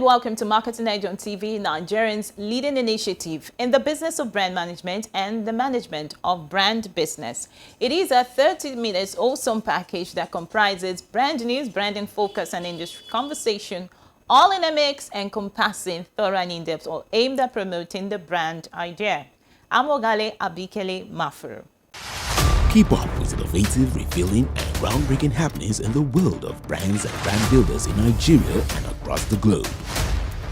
and welcome to Marketing Edge on TV, Nigerians' leading initiative in the business of brand management and the management of brand business. It is a 30 minutes awesome package that comprises brand news, branding focus, and industry conversation, all in a mix encompassing thorough and in-depth, all aimed at promoting the brand idea. I'm Ogale Abikele Mafuru. Keep up with innovative, revealing, and groundbreaking happenings in the world of brands and brand builders in Nigeria and across the globe.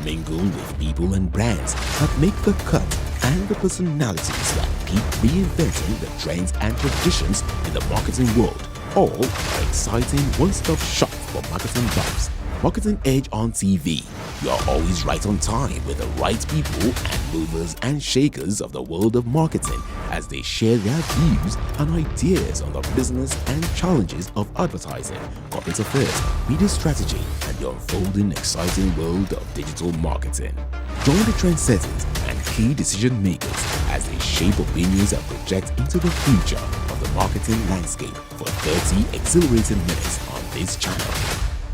Mingle with people and brands that make the cut and the personalities that keep reinventing the trends and traditions in the marketing world. All are exciting one-stop shop for marketing buffs. Marketing Edge on TV. You are always right on time with the right people and movers and shakers of the world of marketing as they share their views and ideas on the business and challenges of advertising, corporate affairs, media strategy, and the unfolding exciting world of digital marketing. Join the trendsetters and key decision makers as they shape opinions and project into the future of the marketing landscape for 30 exhilarating minutes on this channel.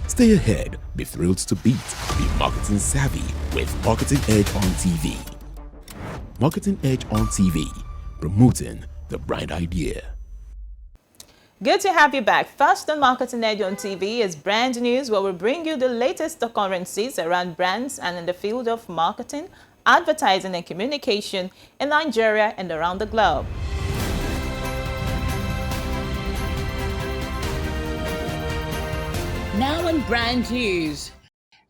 Stay ahead, be thrilled to beat, be marketing savvy with Marketing Edge on TV. Marketing Edge on TV, promoting the brand idea. Good to have you back. First on Marketing Edge on TV is Brand News, where we bring you the latest occurrences around brands and in the field of marketing, advertising and communication in Nigeria and around the globe. Now in brand news.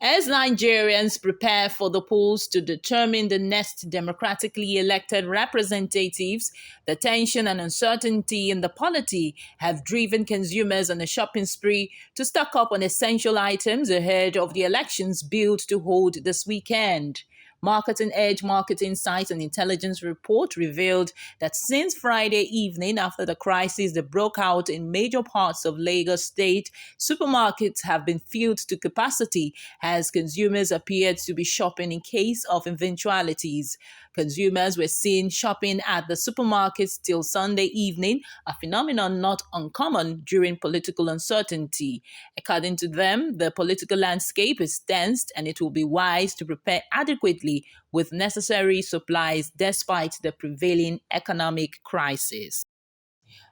As Nigerians prepare for the polls to determine the next democratically elected representatives, the tension and uncertainty in the polity have driven consumers on a shopping spree to stock up on essential items ahead of the elections billed to hold this weekend. Marketing Edge Market Insights and Intelligence report revealed that since Friday evening, after the crisis that broke out in major parts of Lagos State, supermarkets have been filled to capacity as consumers appeared to be shopping in case of eventualities. Consumers were seen shopping at the supermarkets till Sunday evening, a phenomenon not uncommon during political uncertainty. According to them, the political landscape is tensed and it will be wise to prepare adequately with necessary supplies despite the prevailing economic crisis.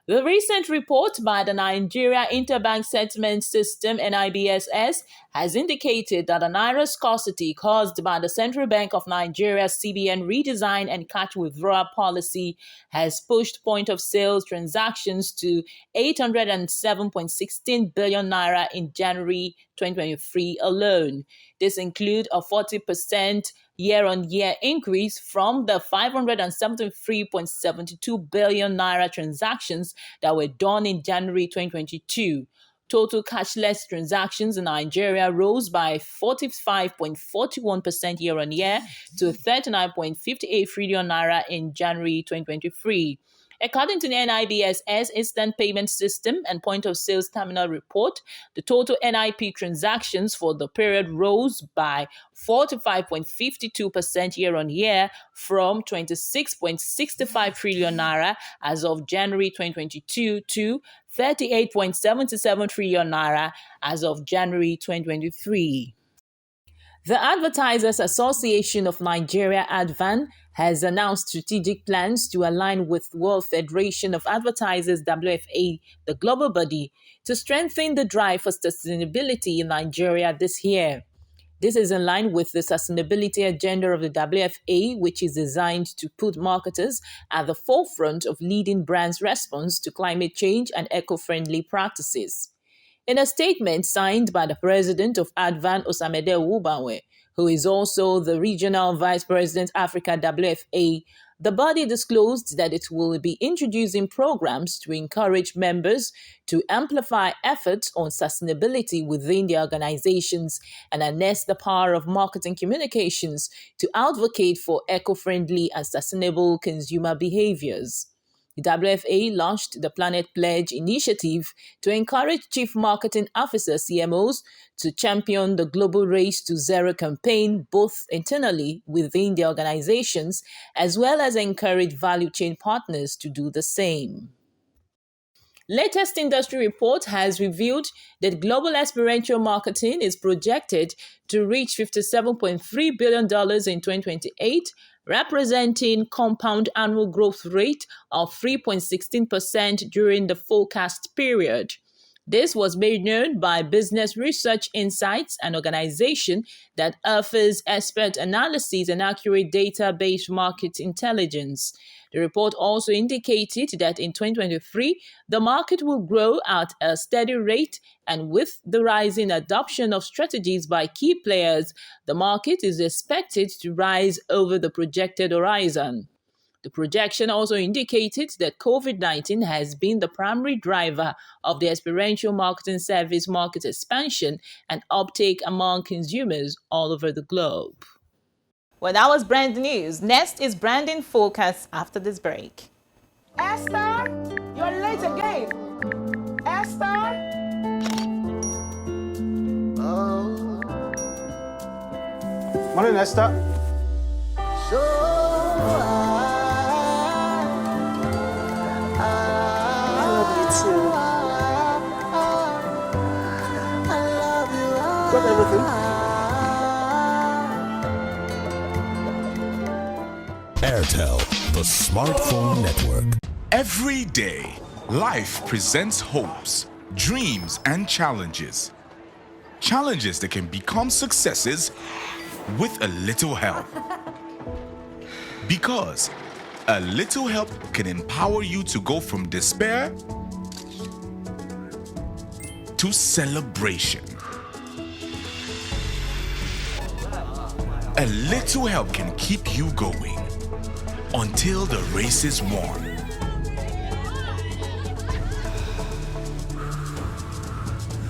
The recent report by the Nigeria Interbank Settlement System (NIBSS) has indicated that the naira scarcity caused by the Central Bank of Nigeria CBN redesign and cash withdrawal policy has pushed point of sales transactions to 807.16 billion naira in January 2023 alone. This includes a 40% year-on-year increase from the 573.72 billion naira transactions that were done in January 2022. Total cashless transactions in Nigeria rose by 45.41% year-on-year to 39.58 trillion naira in January 2023. According to the NIBSS Instant Payment System and Point of Sales Terminal report, the total NIP transactions for the period rose by 45.52% year-on-year from 26.65 trillion naira as of January 2022 to 38.77 trillion naira as of January 2023. The Advertisers Association of Nigeria (ADVAN) has announced strategic plans to align with World Federation of Advertisers (WFA), the global body, to strengthen the drive for sustainability in Nigeria this year. This is in line with the sustainability agenda of the WFA, which is designed to put marketers at the forefront of leading brands' response to climate change and eco-friendly practices. In a statement signed by the president of ADVAN, Osamede Owubanwe, who is also the regional vice president Africa WFA, the body disclosed that it will be introducing programs to encourage members to amplify efforts on sustainability within their organizations and harness the power of marketing communications to advocate for eco-friendly and sustainable consumer behaviors. The WFA launched the Planet Pledge initiative to encourage chief marketing officers (CMOs) to champion the global Race to Zero campaign both internally within their organizations as well as encourage value chain partners to do the same. Latest industry report has revealed that global experiential marketing is projected to reach $57.3 billion in 2028, representing compound annual growth rate of 3.16% during the forecast period. This was made known by Business Research Insights, an organization that offers expert analysis and accurate data-based market intelligence. The report also indicated that in 2023, the market will grow at a steady rate, and with the rising adoption of strategies by key players, the market is expected to rise over the projected horizon. The projection also indicated that COVID-19 has been the primary driver of the experiential marketing service market expansion and uptake among consumers all over the globe. Well, that was brand news. Next is branding focus after this break. Esther, you're late again. Esther. Morning, Esther. Got everything? Airtel, the smartphone network. Every day, life presents hopes, dreams, and challenges. Challenges that can become successes with a little help. Because a little help can empower you to go from despair to celebration. A little help can keep you going until the race is won.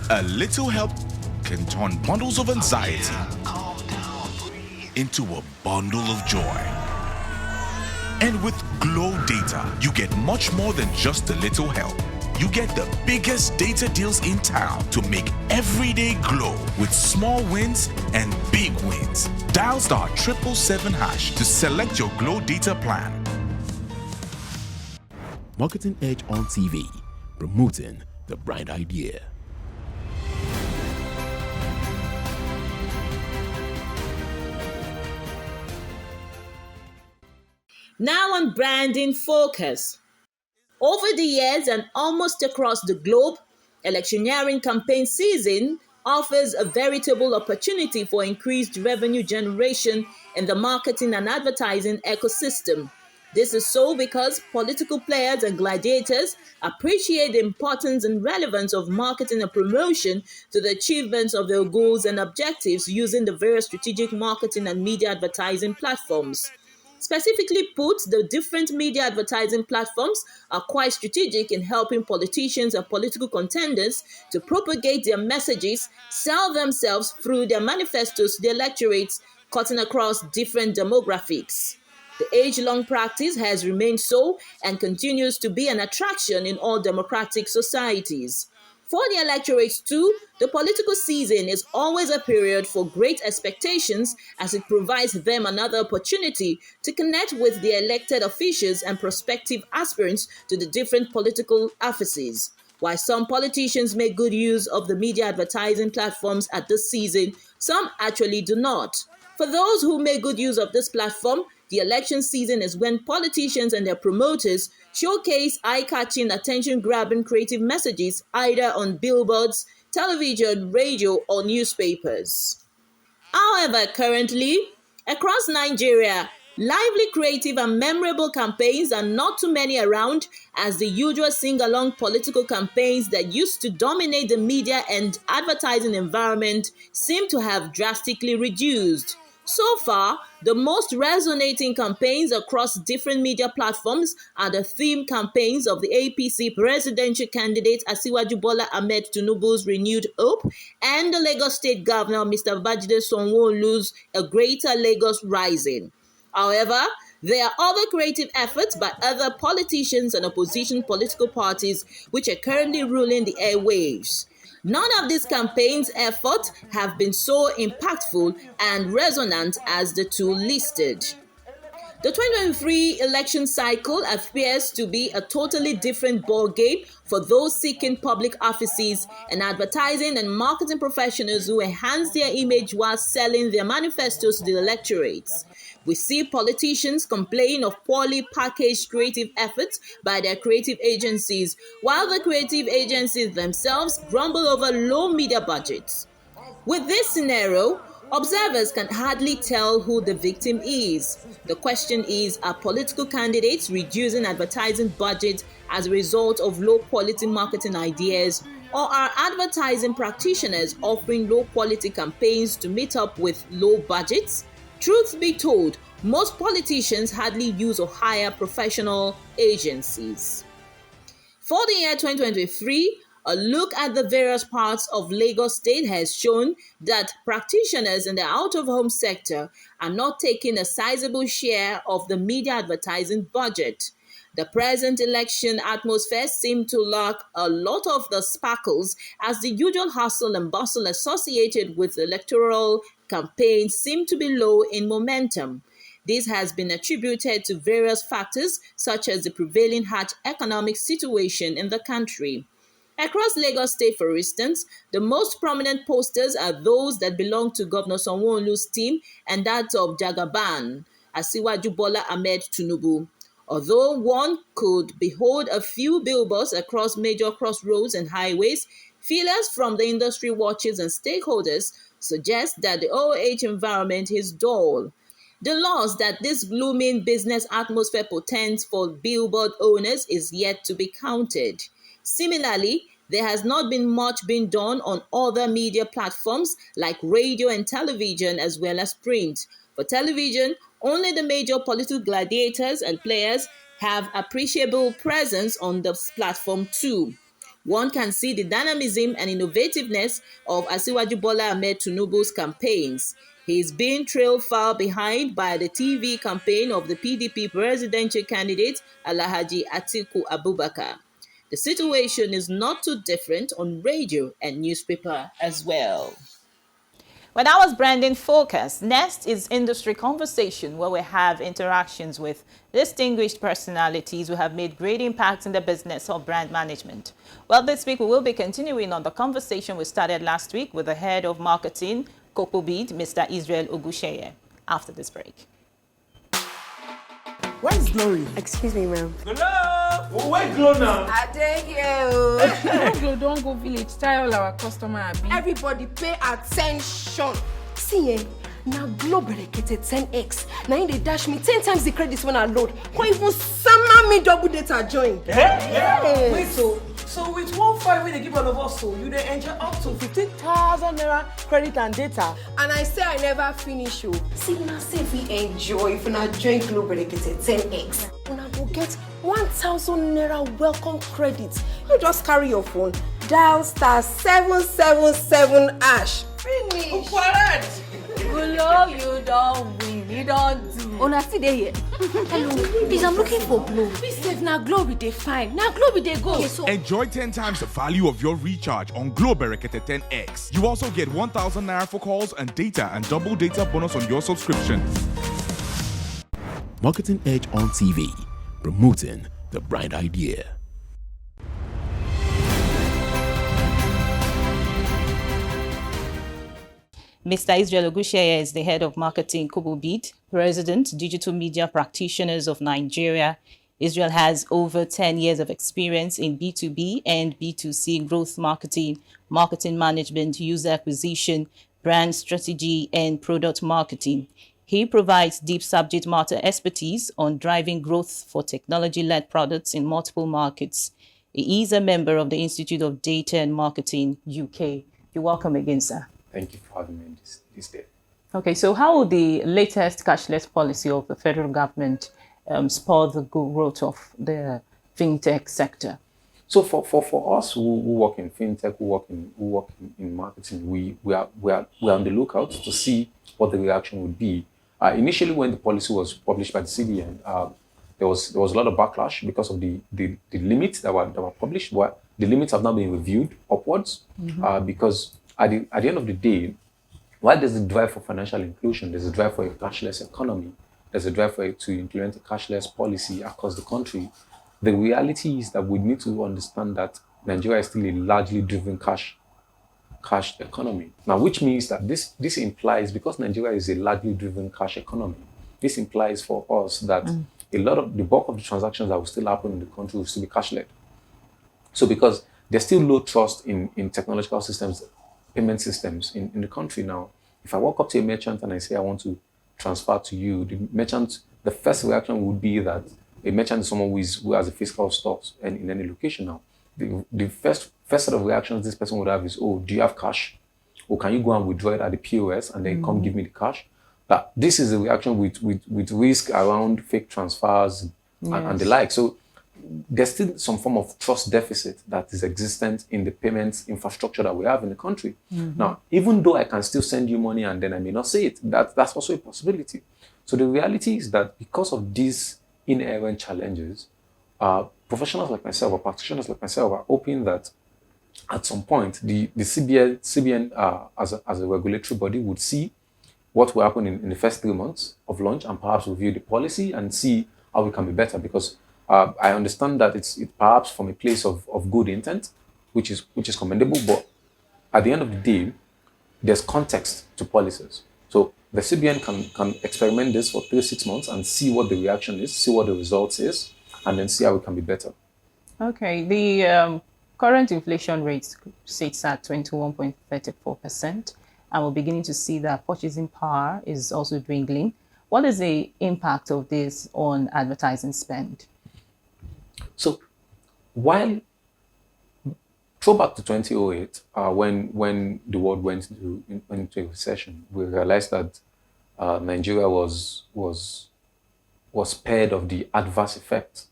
A little help can turn bundles of anxiety into a bundle of joy. And with Glow Data, you get much more than just a little help. You get the biggest data deals in town to make every day glow with small wins and big wins. Dial *777# to select your Glow Data plan. Marketing Edge on TV, promoting the bright idea. Now on branding focus. Over the years and almost across the globe, electioneering campaign season offers a veritable opportunity for increased revenue generation in the marketing and advertising ecosystem. This is so because political players and gladiators appreciate the importance and relevance of marketing and promotion to the achievements of their goals and objectives using the various strategic marketing and media advertising platforms. Specifically put, the different media advertising platforms are quite strategic in helping politicians and political contenders to propagate their messages, sell themselves through their manifestos to their electorates, cutting across different demographics. The age-long practice has remained so and continues to be an attraction in all democratic societies. For the electorates too, the political season is always a period for great expectations as it provides them another opportunity to connect with their elected officials and prospective aspirants to the different political offices. While some politicians make good use of the media advertising platforms at this season, some actually do not. For those who make good use of this platform, the election season is when politicians and their promoters showcase eye-catching, attention-grabbing creative messages either on billboards, television, radio, or newspapers. However, currently, across Nigeria, lively, creative, and memorable campaigns are not too many around, as the usual sing-along political campaigns that used to dominate the media and advertising environment seem to have drastically reduced. So far, the most resonating campaigns across different media platforms are the theme campaigns of the APC presidential candidate Asiwaju Bola Ahmed Tinubu's Renewed Hope and the Lagos State Governor Mr. Babajide Sanwo-Olu's A Greater Lagos Rising. However, there are other creative efforts by other politicians and opposition political parties which are currently ruling the airwaves. None of these campaigns' efforts have been so impactful and resonant as the two listed. The 2023 election cycle appears to be a totally different ballgame for those seeking public offices and advertising and marketing professionals who enhance their image while selling their manifestos to the electorates. We see politicians complain of poorly packaged creative efforts by their creative agencies, while the creative agencies themselves grumble over low media budgets. With this scenario, observers can hardly tell who the victim is. The question is, are political candidates reducing advertising budgets as a result of low-quality marketing ideas, or are advertising practitioners offering low-quality campaigns to meet up with low budgets? Truth be told, most politicians hardly use or hire professional agencies. For the year 2023, a look at the various parts of Lagos State has shown that practitioners in the out-of-home sector are not taking a sizable share of the media advertising budget. The present election atmosphere seemed to lack a lot of the sparkles, as the usual hustle and bustle associated with electoral campaigns seemed to be low in momentum. This has been attributed to various factors, such as the prevailing harsh economic situation in the country. Across Lagos State, for instance, the most prominent posters are those that belong to Governor Sanwo-Olu's team and that of Jagaban, Asiwaju Bola Ahmed Tinubu. Although one could behold a few billboards across major crossroads and highways, feelers from the industry watchers and stakeholders suggest that the OOH environment is dull. The loss that this blooming business atmosphere portends for billboard owners is yet to be counted. Similarly, there has not been much being done on other media platforms like radio and television as well as print. For television, only the major political gladiators and players have appreciable presence on the platform too. One can see the dynamism and innovativeness of Asiwaju Bola Ahmed Tinubu's campaigns. He is being trailed far behind by the TV campaign of the PDP presidential candidate Alhaji Atiku Abubakar. The situation is not too different on radio and newspaper as well. When I was branding focus, next is industry conversation, where we have interactions with distinguished personalities who have made great impacts in the business of brand management. Well, this week we will be continuing on the conversation we started last week with the head of marketing, Copubid, Mr. Israel Ogusheye. After this break. Where's Glory? Excuse me, ma'am. Glow! Where Glow now? I thank you. No Glow, don't go village. Tell all our customer abi. Everybody pay attention. See, now Glow dedicated 10x. Now they dash me 10 times the credits when I load. Can't even summon me double data join. Yeah. Wait, so with 1 5 they give all of us, so you dey enjoy up to 15,000 naira credit and data. And I say I never finish you. See, now say if we enjoy, if we not join Glow dedicated 10x, una go get 1,000 naira welcome credit. You just carry your phone, dial *777#. Finish. Correct. Glow, you don't win. You don't do. Una still dey here. Hello, please, I'm looking for Glow. Please save now Glow be dey fine. Now Glow be dey go. Okay, so Enjoy 10 times the value of your recharge on Glow Berekete 10X. You also get 1,000 naira for calls and data and double data bonus on your subscription. Marketing Edge on TV, promoting the brand idea. Mr. Israel Ogusheye is the head of marketing, Copubid, President, Digital Media Practitioners of Nigeria. Israel has over 10 years of experience in B2B and B2C growth marketing, marketing management, user acquisition, brand strategy, and product marketing. He provides deep subject matter expertise on driving growth for technology-led products in multiple markets. He is a member of the Institute of Data and Marketing, UK. You're welcome again, sir. Thank you for having me this day. Okay, so how will the latest cashless policy of the federal government spur the growth of the fintech sector? So for us who work in fintech, who work in marketing, we are on the lookout to see what the reaction would be. Initially, when the policy was published by the CBN, there was a lot of backlash because of the limits that were published. But the limits have now been reviewed upwards because at the end of the day, while there's a drive for financial inclusion, there's a drive for a cashless economy. there's a drive to implement a cashless policy across the country, the reality is that we need to understand that Nigeria is still a largely driven cash economy. Now, which means that this implies, because Nigeria is a largely driven cash economy, this implies for us that a lot of the bulk of the transactions that will still happen in the country will still be cash-led. So because there's still low trust in technological systems, payment systems in the country now, if I walk up to a merchant and I say I want to transfer to you, the first reaction would be that a merchant is someone who has a physical store and in any location now. The first set of reactions this person would have is, oh, do you have cash? Or can you go and withdraw it at the POS and then come give me the cash? That this is a reaction with risk around fake transfers and the like. So there's still some form of trust deficit that is existent in the payments infrastructure that we have in the country. Now, even though I can still send you money and then I may not see it, that's also a possibility. So the reality is that because of these inherent challenges, professionals like myself or practitioners like myself are hoping that at some point the CBN as a regulatory body would see what will happen in the first 3 months of launch and perhaps review the policy and see how we can be better. Because I understand that it's perhaps from a place of good intent, which is commendable, but at the end of the day, there's context to policies. So the CBN can experiment this for 3-6 months and see what the reaction is, see what the results is, and then see how it can be better. Okay, the current inflation rate sits at 21.34%, and we're beginning to see that purchasing power is also dwindling. What is the impact of this on advertising spend? So, while throw back to 2008, when the world went into a recession, we realized that Nigeria was spared of the adverse effects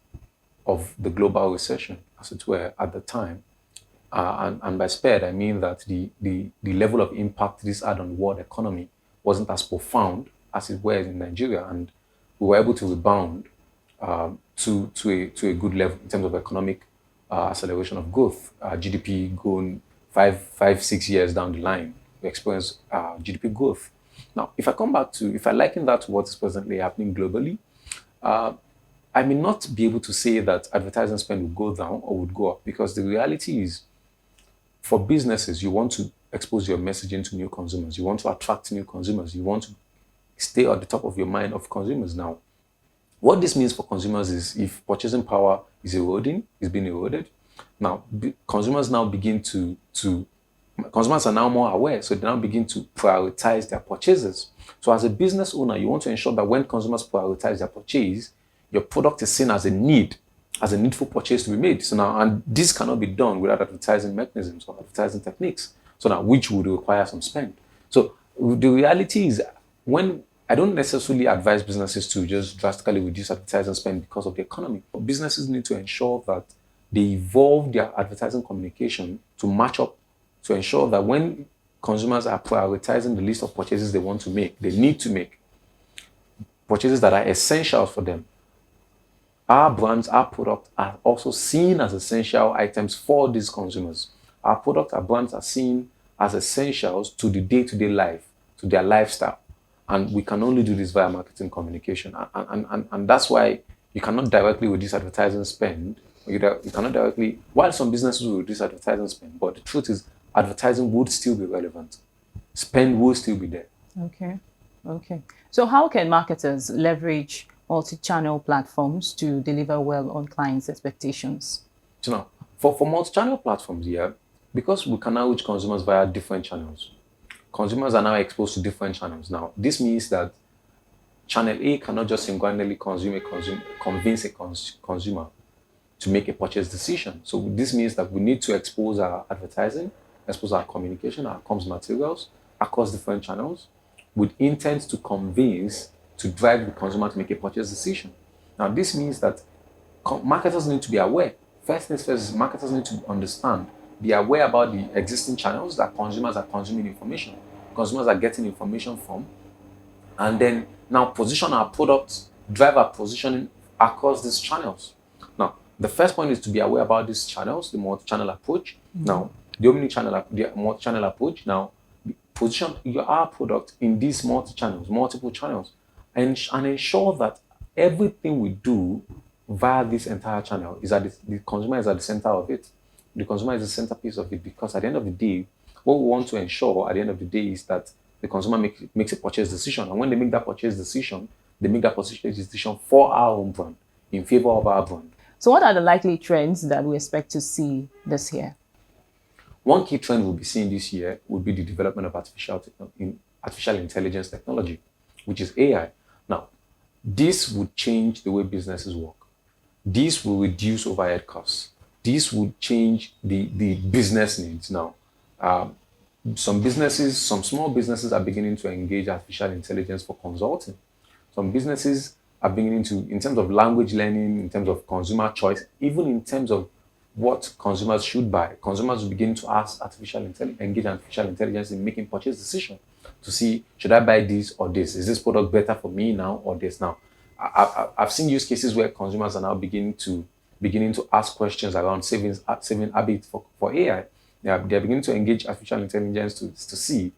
of the global recession, as it were, at the time. And by spared, I mean that the level of impact this had on the world economy wasn't as profound as it were in Nigeria, and we were able to rebound to a good level in terms of economic acceleration of growth. GDP going 5-6 years down the line, we experience GDP growth. Now, if I liken that to what is presently happening globally, I may not be able to say that advertising spend would go down or would go up, because the reality is, for businesses, you want to expose your messaging to new consumers. You want to attract new consumers. You want to stay at the top of your mind of consumers. Now, what this means for consumers is, if purchasing power is being eroded, now consumers are now more aware, so they now begin to prioritize their purchases. So as a business owner, you want to ensure that when consumers prioritize their purchase, your product is seen as a needful purchase to be made. So now, and this cannot be done without advertising mechanisms or advertising techniques. So now, which would require some spend. So the reality is, when I don't necessarily advise businesses to just drastically reduce advertising spend because of the economy, but businesses need to ensure that they evolve their advertising communication to match up, to ensure that when consumers are prioritizing the list of purchases they need to make purchases that are essential for them, our brands, our products are also seen as essential items for these consumers. Our products, our brands are seen as essentials to the day-to-day life, to their lifestyle. And we can only do this via marketing communication. And that's why you cannot directly reduce advertising spend. You cannot directly, while some businesses will reduce advertising spend, but the truth is, advertising would still be relevant. Spend will still be there. Okay. So how can marketers leverage multi-channel platforms to deliver well on clients' expectations? So now, for multi-channel platforms here, because we can now reach consumers via different channels, consumers are now exposed to different channels. Now, this means that channel A cannot just single-handedly convince a consumer to make a purchase decision. So this means that we need to expose our advertising, expose our communication, our comms materials across different channels with intent to convince, to drive the consumer to make a purchase decision. Now, this means that marketers need to be aware. First things first, marketers need to understand, be aware about the existing channels that consumers are consuming information, consumers are getting information from, and then now position our products, drive our positioning across these channels. Now, the first point is to be aware about these channels, the multi-channel approach. Now, the multi-channel approach. Now, position our product in these multiple channels, and ensure that everything we do via this entire channel is that the consumer is at the center of it. The consumer is the centerpiece of it, because at the end of the day, what we want to ensure at the end of the day is that the consumer makes a purchase decision. And when they make that purchase decision, they make that purchase decision for our own brand, in favor of our brand. So what are the likely trends that we expect to see this year? One key trend we'll be seeing this year will be the development of artificial intelligence technology, which is AI. Now, this would change the way businesses work. This will reduce overhead costs. This would change the business needs now. Some small businesses are beginning to engage artificial intelligence for consulting. Some businesses are beginning to, in terms of language learning, in terms of consumer choice, even in terms of what consumers should buy. Consumers will begin to engage artificial intelligence in making purchase decisions to see, should I buy this or this? Is this product better for me now or this now? I've seen use cases where consumers are now beginning to ask questions around saving habits for AI. They're beginning to engage artificial intelligence to see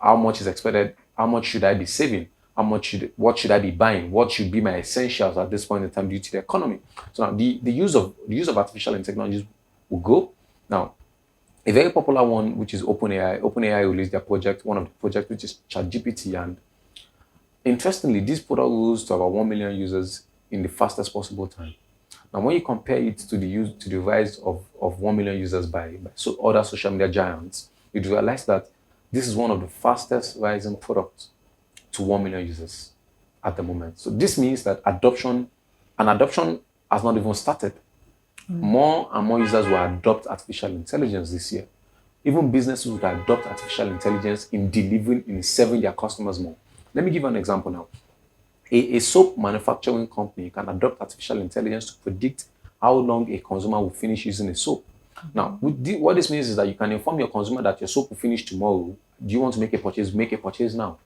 how much is expected, how much should I be saving, what should I be buying, what should be my essentials at this point in time due to the economy. So now the use of artificial intelligence will grow. Now, a very popular one, which is OpenAI. OpenAI released their project, one of the projects, which is ChatGPT, and interestingly, this product rose to about 1 million users in the fastest possible time. Now, when you compare it to the rise of 1 million users by other social media giants, you realize that this is one of the fastest rising products to 1 million users at the moment. So this means that adoption has not even started. More and more users will adopt artificial intelligence this year. Even businesses will adopt artificial intelligence in serving their customers more. Let me give you an example now. A soap manufacturing company can adopt artificial intelligence to predict how long a consumer will finish using a soap. Now, what this means is that you can inform your consumer that your soap will finish tomorrow. Do you want to make a purchase? Make a purchase now.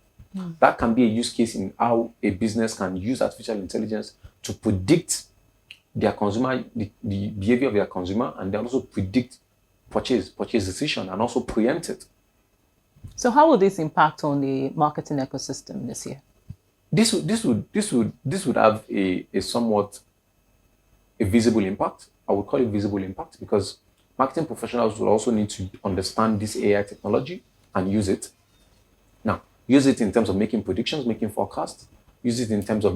That can be a use case in how a business can use artificial intelligence to predict their consumer, the behavior of their consumer, and then also predict purchase decision and also preempt it. So how will this impact on the marketing ecosystem this year? This would have a somewhat visible impact. I would call it visible impact because marketing professionals will also need to understand this AI technology and use it. Now, use it in terms of making predictions, making forecasts. Use it in terms of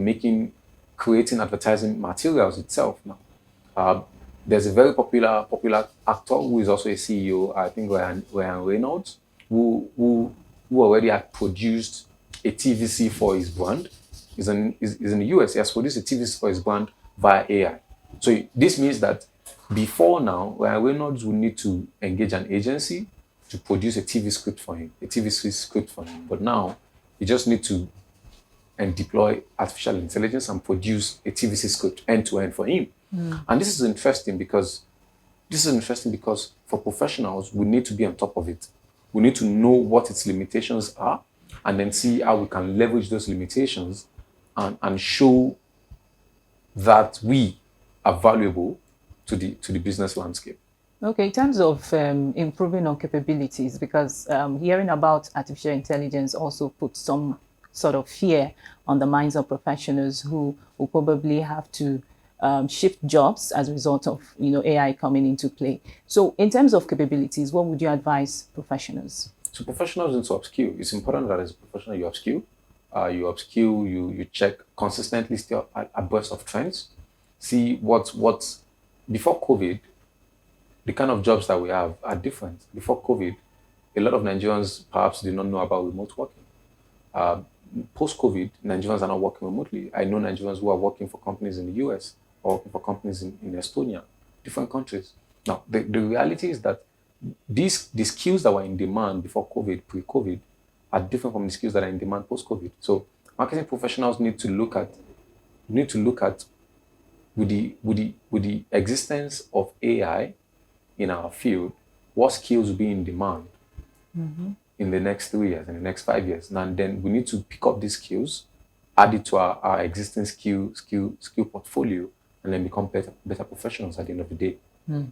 creating advertising materials itself. Now, there's a very popular actor who is also a CEO, I think Ryan Reynolds, who already had produced a TVC for his brand. He's in the US. He has produced a TVC for his brand via AI. So this means that before now, Ryan Reynolds would need to engage an agency to produce a TV script for him. But now, he just needs to deploy artificial intelligence and produce a TVC script end-to-end for him. And this is interesting because for professionals, we need to be on top of it. We need to know what its limitations are and then see how we can leverage those limitations and show that we are valuable to the business landscape. Okay, in terms of improving on capabilities, because hearing about artificial intelligence also puts some sort of fear on the minds of professionals who will probably have to shift jobs as a result of AI coming into play. So in terms of capabilities, what would you advise professionals? So professionals need to upskill. It's important that as a professional you upskill. You check consistently, stay abreast of trends. See what's before COVID, the kind of jobs that we have are different. Before COVID, a lot of Nigerians perhaps did not know about remote working. Post-COVID, Nigerians are not working remotely. I know Nigerians who are working for companies in the US or for companies in Estonia, different countries. Now, the reality is that the skills that were in demand before COVID, pre-COVID, are different from the skills that are in demand post-COVID. So marketing professionals need to look at with the existence of AI in our field, what skills will be in demand in the next 3 years, in the next 5 years. And then we need to pick up these skills, add it to our existing skill portfolio, and then become better professionals at the end of the day.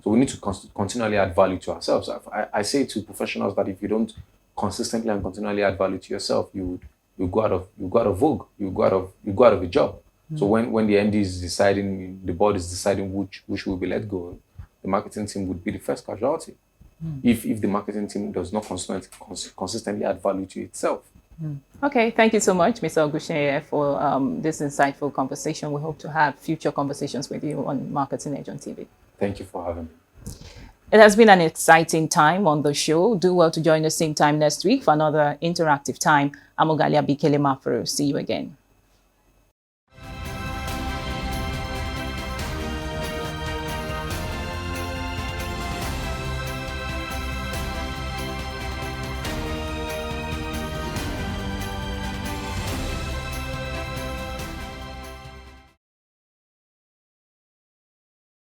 So we need to continually add value to ourselves. I say to professionals that if you don't consistently and continually add value to yourself, you you go out of vogue, you go out of a job. So when the MD is deciding, the board is deciding which will be let go, the marketing team would be the first casualty. If the marketing team does not consistently add value to itself. Okay, thank you so much, Mr. Ogunseye, for this insightful conversation. We hope to have future conversations with you on Marketing Edge on TV. Thank you for having me. It has been an exciting time on the show. Do well to join us same time next week for another interactive time. I'm Ogalia Bikele Mafuru. See you again.